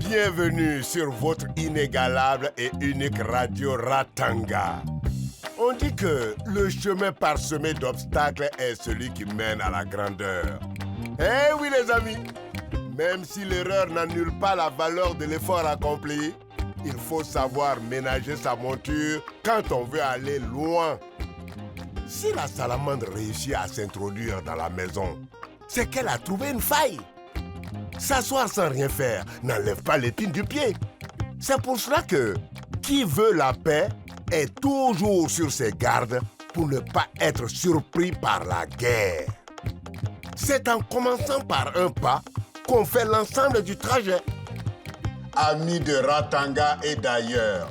Bienvenue sur votre inégalable et unique radio Ratanga. On dit que le chemin parsemé d'obstacles est celui qui mène à la grandeur. Eh oui les amis, même si l'erreur n'annule pas la valeur de l'effort accompli, il faut savoir ménager sa monture quand on veut aller loin. Si la salamandre réussit à s'introduire dans la maison, c'est qu'elle a trouvé une faille. S'asseoir sans rien faire n'enlève pas l'épine du pied. C'est pour cela que qui veut la paix est toujours sur ses gardes pour ne pas être surpris par la guerre. C'est en commençant par un pas qu'on fait l'ensemble du trajet. Amis de Ratanga et d'ailleurs,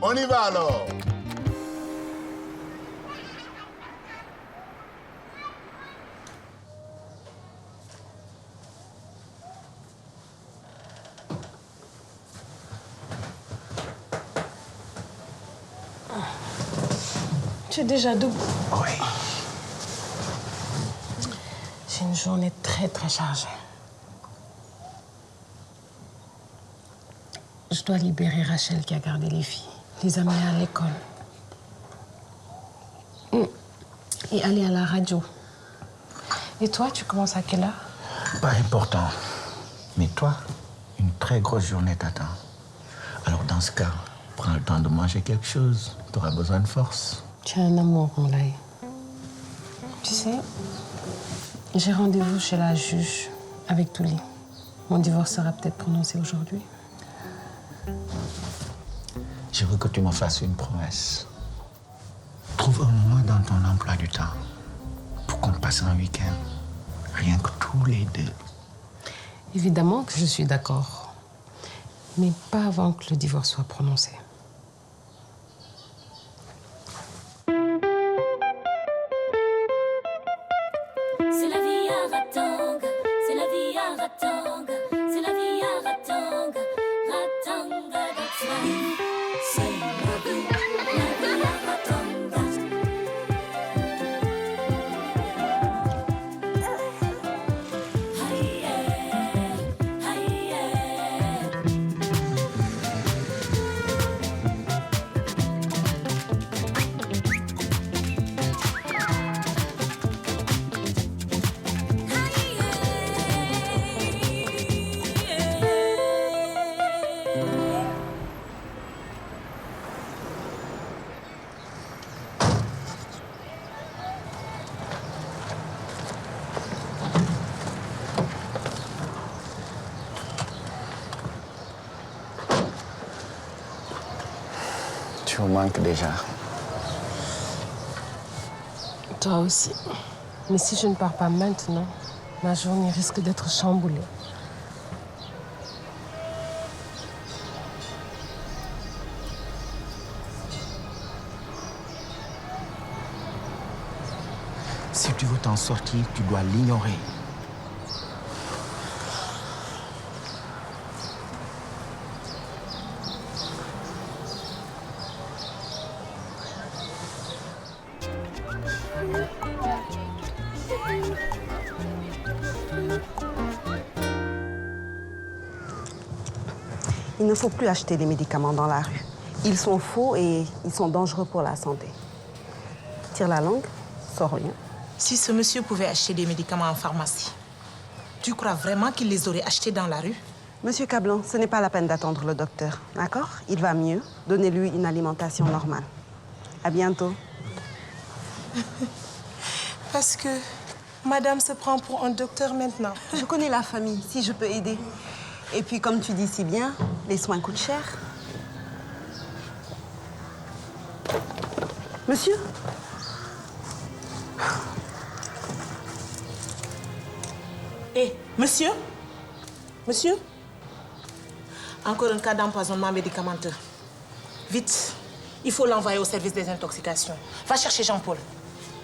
on y va alors. Tu es déjà debout? Oui. J'ai une journée très chargée. Je dois libérer Rachel qui a gardé les filles, les amener à l'école. Et aller à la radio. Et toi, tu commences à quelle heure? Pas important. Mais toi, une très grosse journée t'attend. Alors dans ce cas, prends le temps de manger quelque chose. Tu auras besoin de force. Tu as un amour, Moulay. Tu sais, j'ai rendez-vous chez la juge avec Touli. Mon divorce sera peut-être prononcé aujourd'hui. Je veux que tu me fasses une promesse. Trouve un moment dans ton emploi du temps pour qu'on passe un week-end. Rien que tous les deux. Évidemment que je suis d'accord. Mais pas avant que le divorce soit prononcé. C'est la vie à Ratanga, c'est la vie à Ratanga, c'est la vie à Ratanga, Ratanga, that's life. C'est la vie à Ratanga. Aïe, aïe, Tu me manques déjà. Toi aussi. Mais si je ne pars pas maintenant, ma journée risque d'être chamboulée. Si tu veux t'en sortir, tu dois l'ignorer. Il ne faut plus acheter des médicaments dans la rue. Ils sont faux et ils sont dangereux pour la santé. Tire la langue, sors rien. Si ce monsieur pouvait acheter des médicaments en pharmacie, tu crois vraiment qu'il les aurait achetés dans la rue? Monsieur Cablan, ce n'est pas la peine d'attendre le docteur, d'accord? Il va mieux. Donnez-lui une alimentation normale. À bientôt. Parce que madame se prend pour un docteur maintenant. Je connais la famille, si je peux aider. Et puis, comme tu dis si bien, les soins coûtent cher. Monsieur? Hé, monsieur? Monsieur? Encore un cas d'empoisonnement médicamenteux. Vite, il faut l'envoyer au service des intoxications. Va chercher Jean-Paul.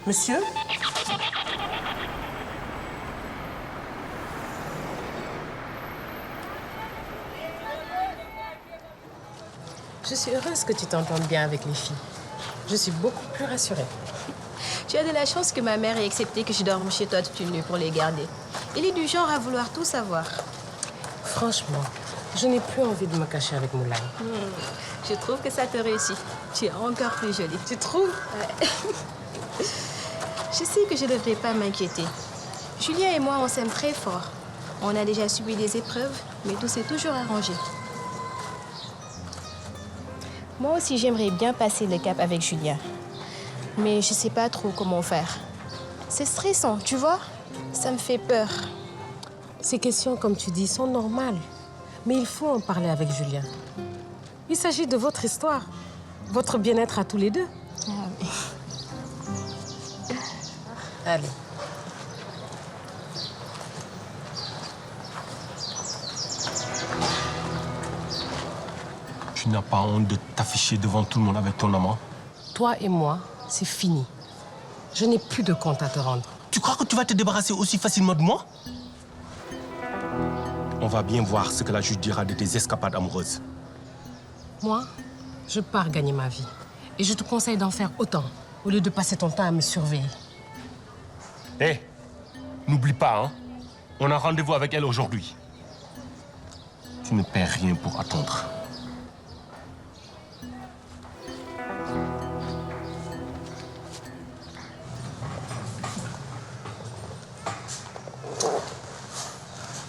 Monsieur? Je suis heureuse que tu t'entendes bien avec les filles. Je suis beaucoup plus rassurée. Tu as de la chance que ma mère ait accepté que je dorme chez toi toute une nuit pour les garder. Il est du genre à vouloir tout savoir. Franchement, Je n'ai plus envie de me cacher avec Moulay. Je trouve que ça te réussit. Tu es encore plus jolie. Tu trouves? Ouais. Je sais que je ne devrais pas m'inquiéter. Julien et moi, on s'aime très fort. On a déjà subi des épreuves, mais tout s'est toujours arrangé. Moi aussi, j'aimerais bien passer le cap avec Julien. Mais je ne sais pas trop comment faire. C'est stressant, tu vois? Ça me fait peur. Ces questions, comme tu dis, sont normales. Mais il faut en parler avec Julien. Il s'agit de votre histoire, votre bien-être à tous les deux. Ah oui. Allez. Tu n'as pas honte de t'afficher devant tout le monde avec ton amant? Toi et moi, c'est fini. Je n'ai plus de compte à te rendre. Tu crois que tu vas te débarrasser aussi facilement de moi? On va bien voir ce que la juge dira de tes escapades amoureuses. Moi, je pars gagner ma vie. Et je te conseille d'en faire autant, au lieu de passer ton temps à me surveiller. Hé, n'oublie pas, hein? On a rendez-vous avec elle aujourd'hui. Tu ne perds rien pour attendre.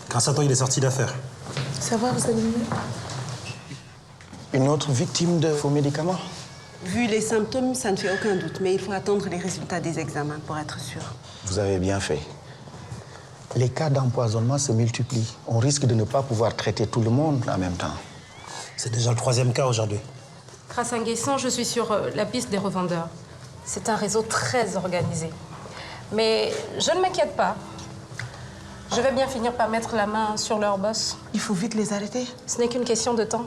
Grâce à toi, il est sorti d'affaire. Ça va, vous allez mieux? Une autre victime de faux médicaments? Vu les symptômes, ça ne fait aucun doute, mais il faut attendre les résultats des examens pour être sûr. Vous avez bien fait. Les cas d'empoisonnement se multiplient. On risque de ne pas pouvoir traiter tout le monde en même temps. C'est déjà le 3e cas aujourd'hui. Grâce à Nguesson, je suis sur la piste des revendeurs. C'est un réseau très organisé. Mais je ne m'inquiète pas. Je vais bien finir par mettre la main sur leur boss. Il faut vite les arrêter. Ce n'est qu'une question de temps.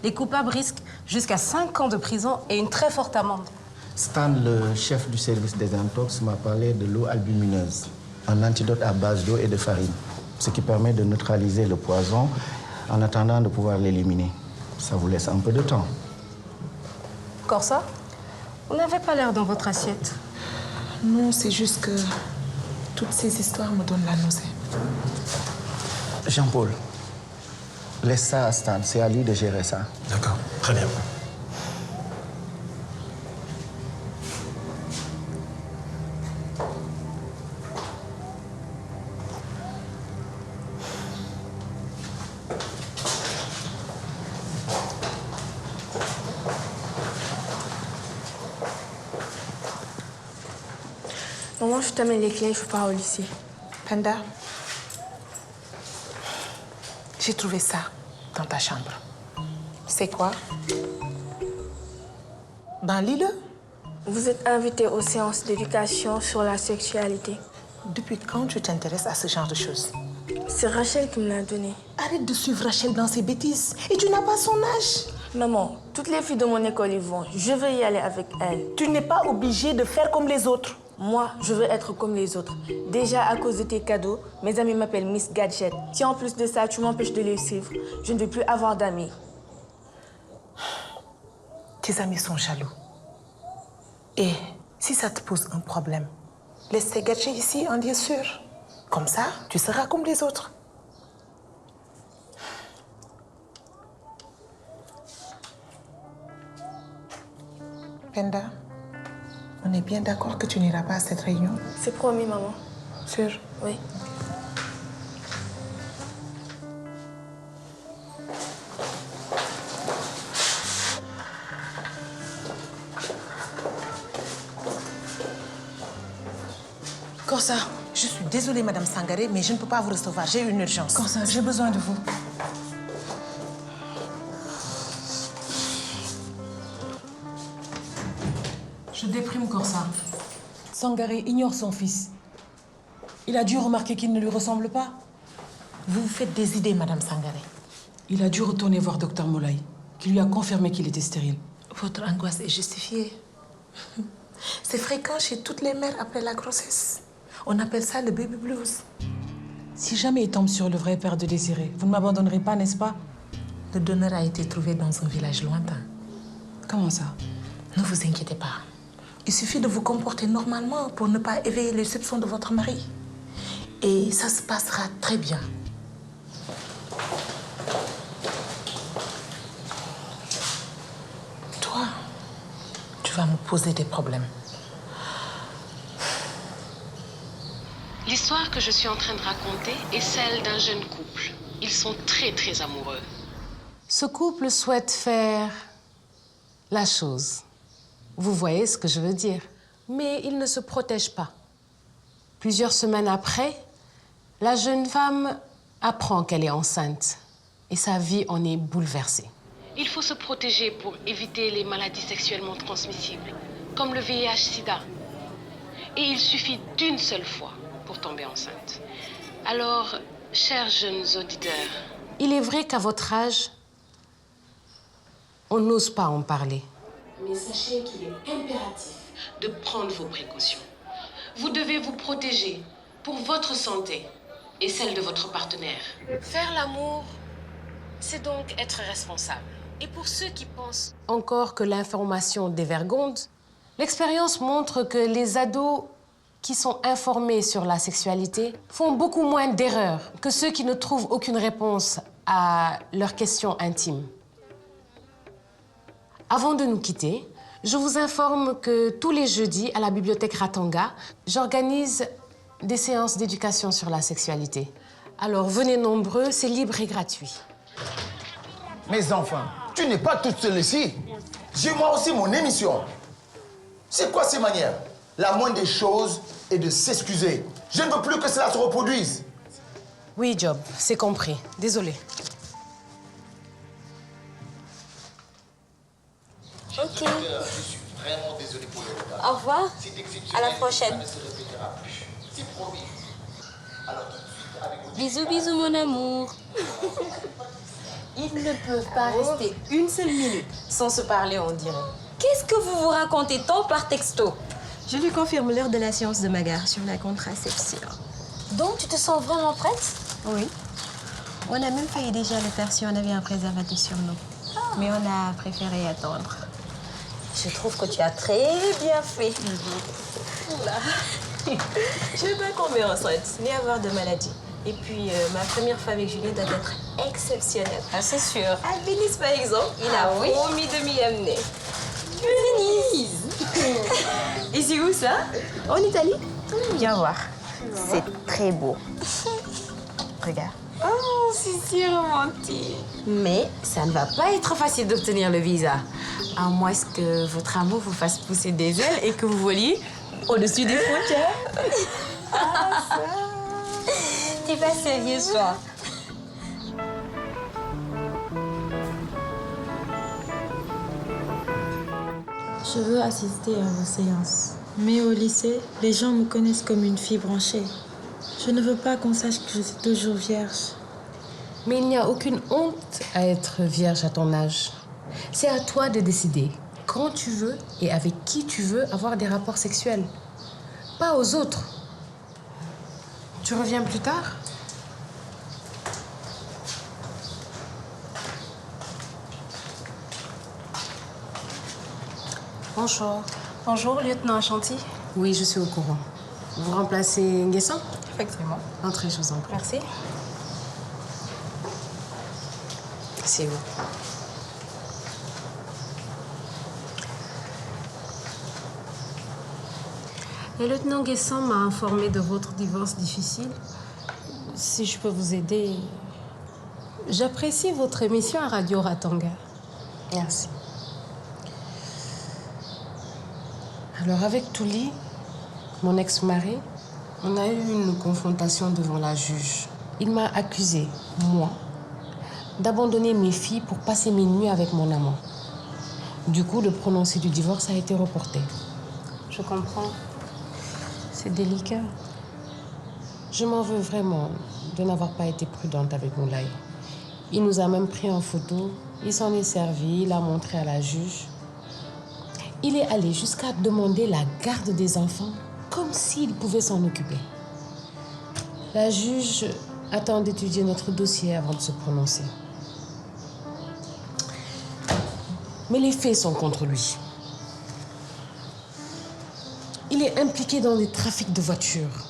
Les coupables risquent jusqu'à 5 ans de prison et une très forte amende. Stan, le chef du service des intox, m'a parlé de l'eau albumineuse, un antidote à base d'eau et de farine, ce qui permet de neutraliser le poison en attendant de pouvoir l'éliminer. Ça vous laisse un peu de temps. Corsa, vous n'avez pas l'air dans votre assiette. Non, c'est juste que toutes ces histoires me donnent la nausée. Jean-Paul, laisse ça à Stan, c'est à lui de gérer ça. D'accord, très bien. Maman, je t'amène les clés, je pars au lycée. Penda, j'ai trouvé ça dans ta chambre. C'est quoi? Ben, lis-le. Vous êtes invité aux séances d'éducation sur la sexualité. Depuis quand tu t'intéresses à ce genre de choses? C'est Rachel qui me l'a donné. Arrête de suivre Rachel dans ses bêtises. Et tu n'as pas son âge. Maman, toutes les filles de mon école y vont. Je veux y aller avec elles. Tu n'es pas obligée de faire comme les autres. Moi, je veux être comme les autres. Déjà, à cause de tes cadeaux, mes amis m'appellent Miss Gadget. Si en plus de ça, tu m'empêches de les suivre, je ne veux plus avoir d'amis. Tes amis sont jaloux. Et si ça te pose un problème, laisse tes gadgets ici, en Dieu sûr. Comme ça, tu seras comme les autres. Penda, on est bien d'accord que tu n'iras pas à cette réunion? C'est promis, maman. Sûr? Oui. Corsa, je suis désolée, Madame Sangaré, mais je ne peux pas vous recevoir. J'ai une urgence. Corsa, j'ai besoin de vous. Je déprime Corsa. Sangaré ignore son fils. Il a dû remarquer qu'il ne lui ressemble pas. Vous vous faites des idées, Madame Sangaré. Il a dû retourner voir Dr Moulay, qui lui a confirmé qu'il était stérile. Votre angoisse est justifiée. C'est fréquent chez toutes les mères après la grossesse. On appelle ça le baby blues. Si jamais il tombe sur le vrai père de Désiré, vous ne m'abandonnerez pas, n'est-ce pas? Le donneur a été trouvé dans un village lointain. Comment ça? Ne vous inquiétez pas. Il suffit de vous comporter normalement pour ne pas éveiller les soupçons de votre mari. Et ça se passera très bien. tu vas me poser des problèmes. L'histoire que je suis en train de raconter est celle d'un jeune couple. Ils sont très, très amoureux. Ce couple souhaite faire la chose. Vous voyez ce que je veux dire. Mais ils ne se protègent pas. Plusieurs semaines après, la jeune femme apprend qu'elle est enceinte et sa vie en est bouleversée. Il faut se protéger pour éviter les maladies sexuellement transmissibles, comme le VIH-Sida. Et il suffit d'une seule fois pour tomber enceinte. Alors, chers jeunes auditeurs... Il est vrai qu'à votre âge, on n'ose pas en parler. Mais sachez qu'il est impératif de prendre vos précautions. Vous devez vous protéger pour votre santé et celle de votre partenaire. Faire l'amour, c'est donc être responsable. Et pour ceux qui pensent encore que l'information dévergonde, l'expérience montre que les ados qui sont informés sur la sexualité font beaucoup moins d'erreurs que ceux qui ne trouvent aucune réponse à leurs questions intimes. Avant de nous quitter, je vous informe que tous les jeudis, à la bibliothèque Ratanga, j'organise des séances d'éducation sur la sexualité. Alors venez nombreux, c'est libre et gratuit. Mes enfants, tu n'es pas toute seule ici. J'ai moi aussi mon émission. C'est quoi ces manières? La moindre des choses est de s'excuser. Je ne veux plus que cela se reproduise. Oui, Job, c'est compris. Désolée. Ok. Je suis vraiment désolé pour le retard. Au revoir. À la prochaine. Ça ne se répétera plus. C'est promis. Alors tout de suite, avec vos... Bisous, bisous, mon amour. Ils ne peuvent pas rester une seule minute sans se parler, on dirait. Qu'est-ce que vous vous racontez tant par texto? Je lui confirme l'heure de la séance de Magar sur la contraception. Donc, tu te sens vraiment prête? Oui. On a même failli déjà le faire si on avait un préservatif sur nous. Mais on a préféré attendre. Je trouve que tu as très bien fait. Oula. Je veux pas tomber enceinte, ni avoir de maladie. Et puis, ma première fois avec Julien doit être exceptionnelle. Ah, c'est sûr. Albénis, par exemple, il a promis de m'y amener. Venise. Et c'est où, ça? En Italie. Viens voir. C'est très beau. Regarde. Oh, c'est si romantique. Mais ça ne va pas être facile d'obtenir le visa. À moins que votre amour vous fasse pousser des ailes et que vous voliez au-dessus des frontières. Ah, ça. T'es pas sérieux, toi? Je veux assister à vos séances. Mais au lycée, les gens me connaissent comme une fille branchée. Je ne veux pas qu'on sache que je suis toujours vierge. Mais il n'y a aucune honte à être vierge à ton âge. C'est à toi de décider quand tu veux et avec qui tu veux avoir des rapports sexuels. Pas aux autres. Tu reviens plus tard? Bonjour. Bonjour, lieutenant Ashanti. Oui, je suis au courant. Vous remplacez Nguessan? Effectivement. Entrez, je vous en prie. Merci. C'est où? Le lieutenant Nguessan m'a informé de votre divorce difficile. Si je peux vous aider, j'apprécie votre émission à Radio Ratanga. Merci. Alors avec Touli, mon ex-mari, on a eu une confrontation devant la juge. Il m'a accusé, moi, d'abandonner mes filles pour passer mes nuits avec mon amant. Du coup, le prononcé du divorce a été reporté. Je comprends. C'est délicat. Je m'en veux vraiment de n'avoir pas été prudente avec Moulay. Il nous a même pris en photo. Il s'en est servi, il a montré à la juge. Il est allé jusqu'à demander la garde des enfants, comme s'il pouvait s'en occuper. La juge attend d'étudier notre dossier avant de se prononcer. Mais les faits sont contre lui. Il est impliqué dans des trafics de voitures.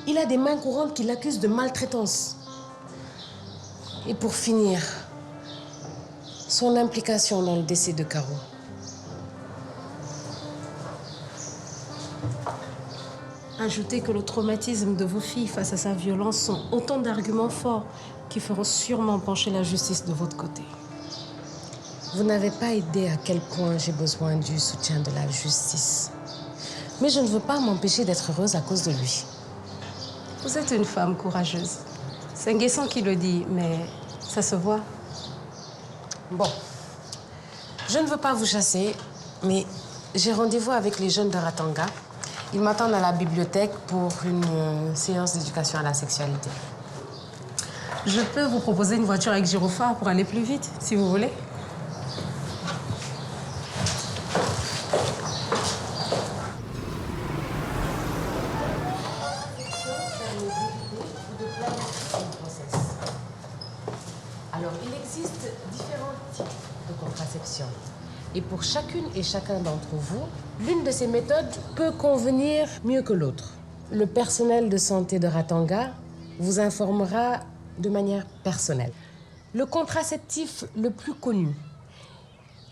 Il a des mains courantes qui l'accusent de maltraitance. Et pour finir, son implication dans le décès de Caro. ajouter que le traumatisme de vos filles face à sa violence sont autant d'arguments forts qui feront sûrement pencher la justice de votre côté. Vous n'avez pas idée à quel point j'ai besoin du soutien de la justice. Mais je ne veux pas m'empêcher d'être heureuse à cause de lui. Vous êtes une femme courageuse. C'est Nguessan qui le dit, mais ça se voit. Bon, je ne veux pas vous chasser, mais j'ai rendez-vous avec les jeunes de Ratanga. Ils m'attendent à la bibliothèque pour une séance d'éducation à la sexualité. Je peux vous proposer une voiture avec gyrophare pour aller plus vite, si vous voulez. Alors, il existe différents types de contraception. Et pour chacune et chacun d'entre vous, l'une de ces méthodes peut convenir mieux que l'autre. Le personnel de santé de Ratanga vous informera de manière personnelle. Le contraceptif le plus connu,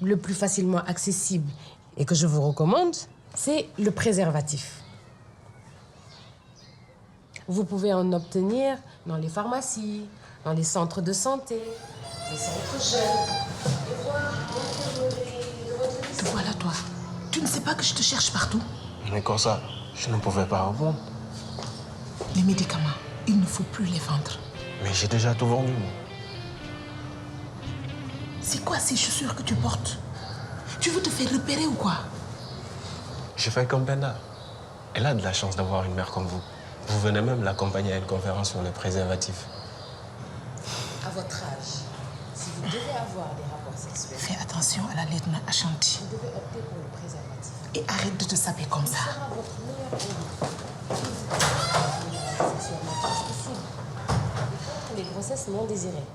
le plus facilement accessible et que je vous recommande, c'est le préservatif. Vous pouvez en obtenir dans les pharmacies, dans les centres de santé, les centres jeunes. Te voilà, toi. Tu ne sais pas que je te cherche partout? Mais comme ça, je ne pouvais pas répondre. Les médicaments, il ne faut plus les vendre. Mais j'ai déjà tout vendu. C'est quoi ces chaussures que tu portes? Tu veux te faire repérer ou quoi? J'ai fait comme Benda. Elle a de la chance d'avoir une mère comme vous. Vous venez même l'accompagner à une conférence sur les préservatifs. À votre âge, si vous devez avoir des rapports sexuels... Fais attention à la lieutenant Ashanti. Vous devez opter pour le préservatif. Et arrête de te saper comme ça. Ce sera votre meilleur ami. Sexuellement transmissible. Et contre les grossesses non désirées.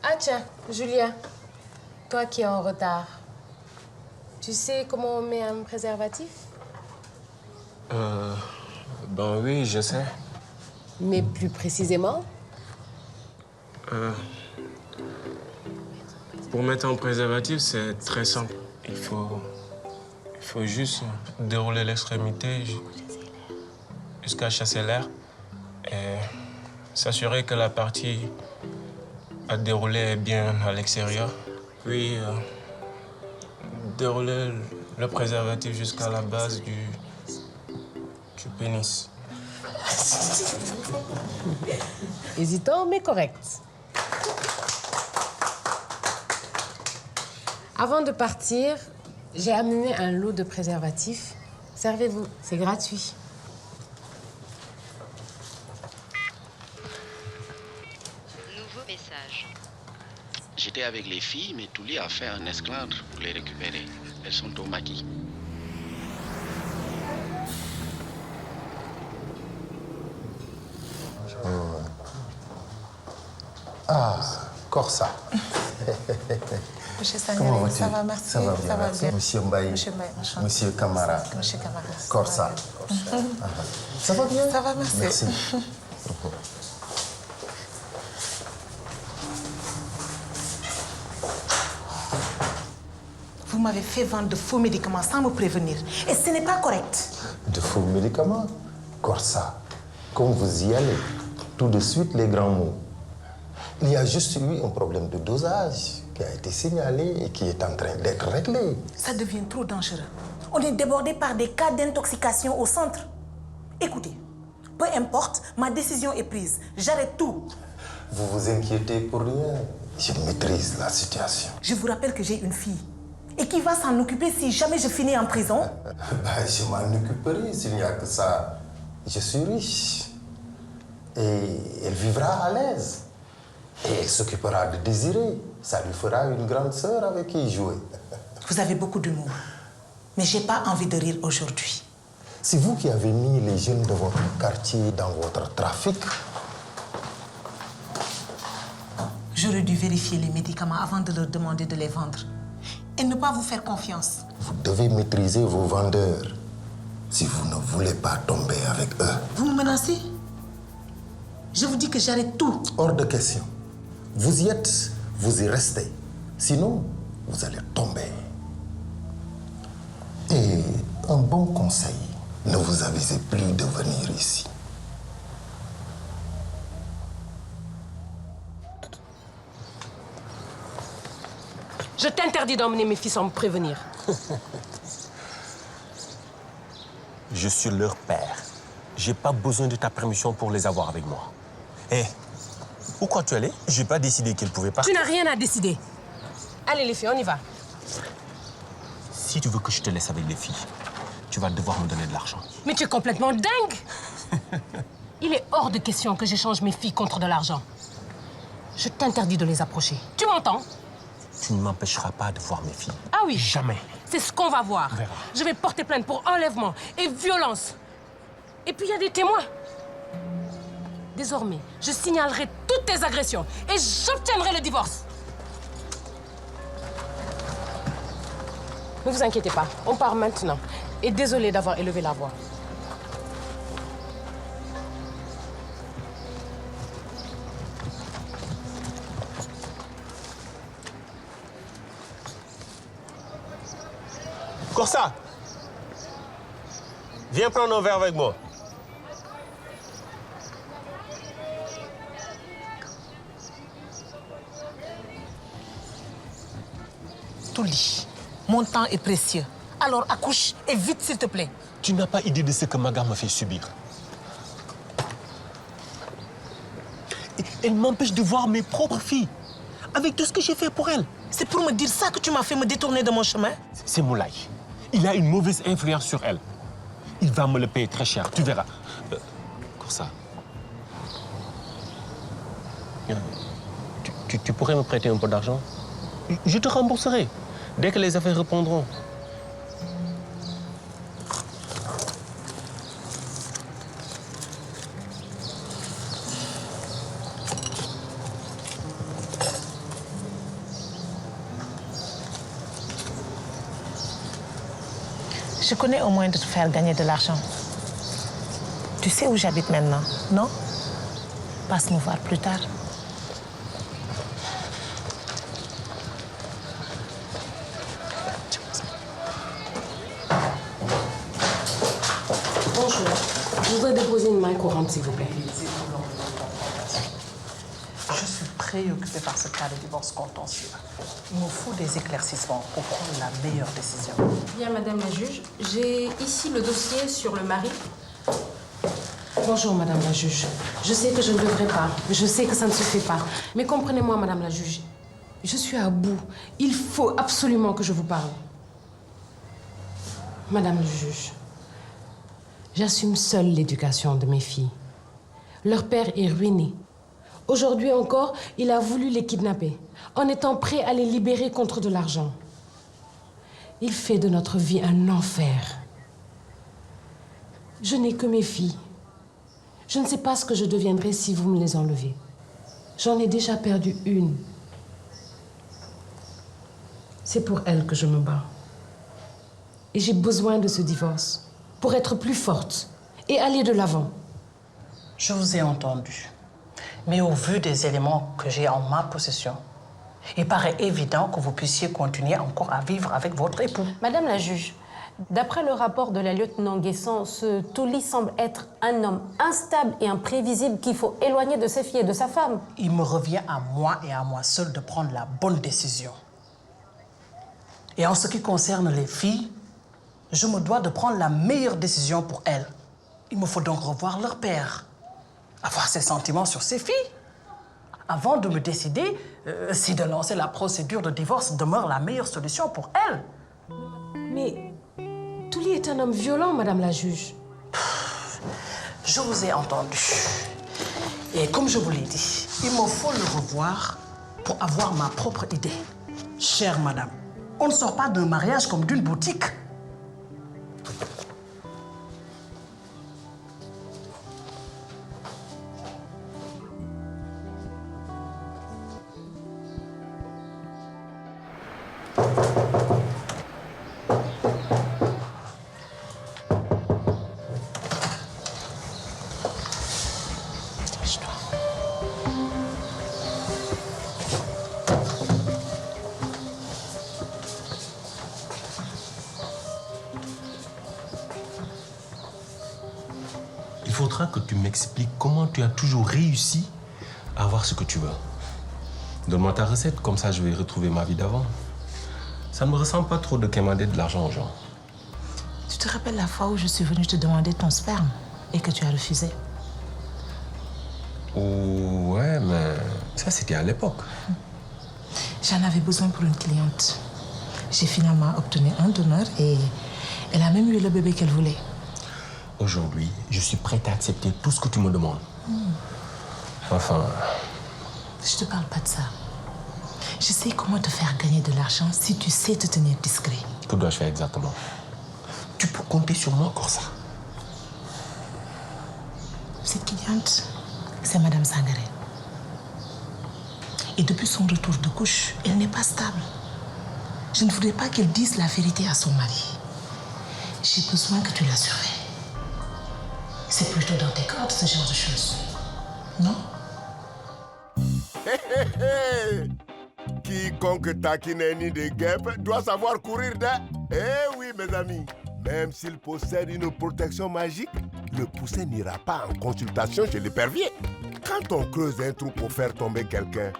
Ah tiens, Julia, toi qui es en retard, tu sais comment on met un préservatif? Ben oui, je sais. Mais plus précisément? Pour mettre un préservatif, c'est très simple. Il faut juste dérouler l'extrémité jusqu'à chasser l'air et s'assurer que la partie à dérouler est bien à l'extérieur. Puis dérouler le préservatif jusqu'à la base du pénis. Hésitant, mais correct. Avant de partir, j'ai amené un lot de préservatifs. Servez-vous, c'est gratuit. Nouveau message. J'étais avec les filles, mais Touli a fait un esclandre pour les récupérer. Elles sont au maquis. Ah, Corsa. Monsieur Comment Sangare, vas-tu? ça va, merci. Ça va bien, merci. Monsieur Mbaye. Monsieur Mbaye, enchanté. Monsieur Camara. Monsieur Camara. Corsa. Ça va bien? Ça va, merci. Merci. Vous m'avez fait vendre de faux médicaments sans me prévenir. Et ce n'est pas correct. De faux médicaments? Corsa, comme vous y allez, tout de suite les grands mots. Il y a juste eu un problème de dosage qui a été signalé et qui est en train d'être réglé. Ça devient trop dangereux. On est débordé par des cas d'intoxication au centre. Écoutez, peu importe, ma décision est prise. J'arrête tout. Vous vous inquiétez pour rien. Je maîtrise la situation. Je vous rappelle que j'ai une fille. Et qui va s'en occuper si jamais je finis en prison? Je m'en occuperai s'il n'y a que ça. Je suis riche. Et elle vivra à l'aise. Et elle s'occupera de Désiré. Ça lui fera une grande sœur avec qui jouer. Vous avez beaucoup d'humour. Mais j'ai pas envie de rire aujourd'hui. C'est vous qui avez mis les jeunes de votre quartier dans votre trafic. J'aurais dû vérifier les médicaments avant de leur demander de les vendre. Et ne pas vous faire confiance. Vous devez maîtriser vos vendeurs si vous ne voulez pas tomber avec eux. Vous me menacez? Je vous dis que j'arrête tout. Hors de question. Vous y êtes, vous y restez. Sinon, vous allez tomber. Et un bon conseil, ne vous avisez plus de venir ici. Je t'interdis d'emmener mes filles sans me prévenir. Je suis leur père. J'ai pas besoin de ta permission pour les avoir avec moi. Hé, où crois-tu aller? J'ai pas décidé qu'elles pouvaient pas. Tu n'as rien à décider. Allez les filles, on y va. Si tu veux que je te laisse avec les filles, tu vas devoir me donner de l'argent. Mais tu es complètement dingue. Il est hors de question que j'échange mes filles contre de l'argent. Je t'interdis de les approcher. Tu m'entends? Tu ne m'empêcheras pas de voir mes filles. Ah oui. Jamais. C'est ce qu'on va voir. On verra. Je vais porter plainte pour enlèvement et violence. Et puis il y a des témoins. Désormais, je signalerai toutes tes agressions et j'obtiendrai le divorce. Ne vous inquiétez pas, on part maintenant. Et désolé d'avoir élevé la voix. Corsa, viens prendre un verre avec moi. Touli, mon temps est précieux. Alors accouche et vite s'il te plaît. Tu n'as pas idée de ce que Maga m'a fait subir. Elle m'empêche de voir mes propres filles. Avec tout ce que j'ai fait pour elle. C'est pour me dire ça que tu m'as fait me détourner de mon chemin? C'est Moulay. Il a une mauvaise influence sur elle. Il va me le payer très cher, tu verras. Corsa. Tu pourrais me prêter un peu d'argent? Je te rembourserai, dès que les affaires reprendront. Je connais au moyen de te faire gagner de l'argent. Tu sais où j'habite maintenant, non? Passe me voir plus tard. Bonjour. Je voudrais déposer une main courante, s'il vous plaît. Je suis préoccupée par ce cas de divorce contentieux. Il me faut des éclaircissements pour prendre la meilleure décision. Bien, Madame la juge, j'ai ici le dossier sur le mari. Bonjour, Madame la juge. Je sais que je ne devrais pas. Je sais que ça ne se fait pas. Mais comprenez-moi, Madame la juge. Je suis à bout. Il faut absolument que je vous parle. Madame la juge, j'assume seule l'éducation de mes filles. Leur père est ruiné. Aujourd'hui encore, il a voulu les kidnapper, en étant prêt à les libérer contre de l'argent. Il fait de notre vie un enfer. Je n'ai que mes filles. Je ne sais pas ce que je deviendrai si vous me les enlevez. J'en ai déjà perdu une. C'est pour elle que je me bats. Et j'ai besoin de ce divorce pour être plus forte et aller de l'avant. Je vous ai entendu. Mais au vu des éléments que j'ai en ma possession, il paraît évident que vous puissiez continuer encore à vivre avec votre époux. Madame la juge, d'après le rapport de la lieutenant Guesson, ce Touli semble être un homme instable et imprévisible qu'il faut éloigner de ses filles et de sa femme. Il me revient à moi et à moi seule de prendre la bonne décision. Et en ce qui concerne les filles, je me dois de prendre la meilleure décision pour elles. Il me faut donc revoir leur père, avoir ses sentiments sur ses filles, avant de me décider si de lancer la procédure de divorce demeure la meilleure solution pour elles. Mais Touli est un homme violent, Madame la juge. Je vous ai entendu. Et comme je vous l'ai dit, il me faut le revoir pour avoir ma propre idée. Chère madame, on ne sort pas d'un mariage comme d'une boutique. faudra que tu m'expliques comment tu as toujours réussi à avoir ce que tu veux. Donne-moi ta recette, comme ça je vais retrouver ma vie d'avant. Ça ne me ressemble pas trop de quémander de l'argent aux gens. Tu te rappelles la fois où je suis venue te demander ton sperme et que tu as refusé? Oh, ouais, mais ça c'était à l'époque. J'en avais besoin pour une cliente. J'ai finalement obtenu un donneur et elle a même eu le bébé qu'elle voulait. Aujourd'hui, je suis prête à accepter tout ce que tu me demandes. Enfin... Je te parle pas de ça. Je sais comment te faire gagner de l'argent si tu sais te tenir discret. Que dois-je faire exactement? Tu peux compter sur moi, Corsa. Cette cliente, c'est Madame Sangaré. Et depuis son retour de couche, elle n'est pas stable. Je ne voudrais pas qu'elle dise la vérité à son mari. J'ai besoin que tu la surveilles. C'est plutôt dans tes cordes, ce genre de choses. Non? Quiconque taquine un nid de guêpe doit savoir courir d'un... Eh oui, mes amis. Même s'il possède une protection magique, le poussin n'ira pas en consultation chez l'épervier. Quand on creuse un trou pour faire tomber quelqu'un,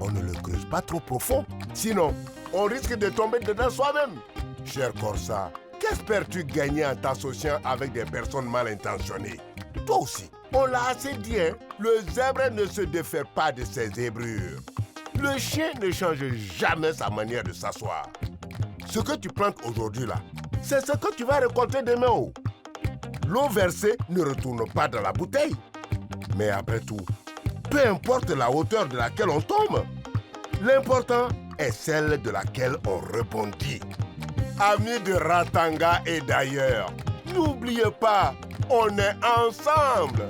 on ne le creuse pas trop profond. Sinon, on risque de tomber dedans soi-même. Cher Corsa, qu'espères-tu gagner en t'associant avec des personnes mal intentionnées? Toi aussi, on l'a assez dit, hein? Le zèbre ne se défait pas de ses zébrures. Le chien ne change jamais sa manière de s'asseoir. Ce que tu plantes aujourd'hui là, c'est ce que tu vas récolter demain. Oh. L'eau versée ne retourne pas dans la bouteille. Mais après tout, peu importe la hauteur de laquelle on tombe, l'important est celle de laquelle on rebondit. Amis de Ratanga et d'ailleurs, n'oubliez pas, on est ensemble.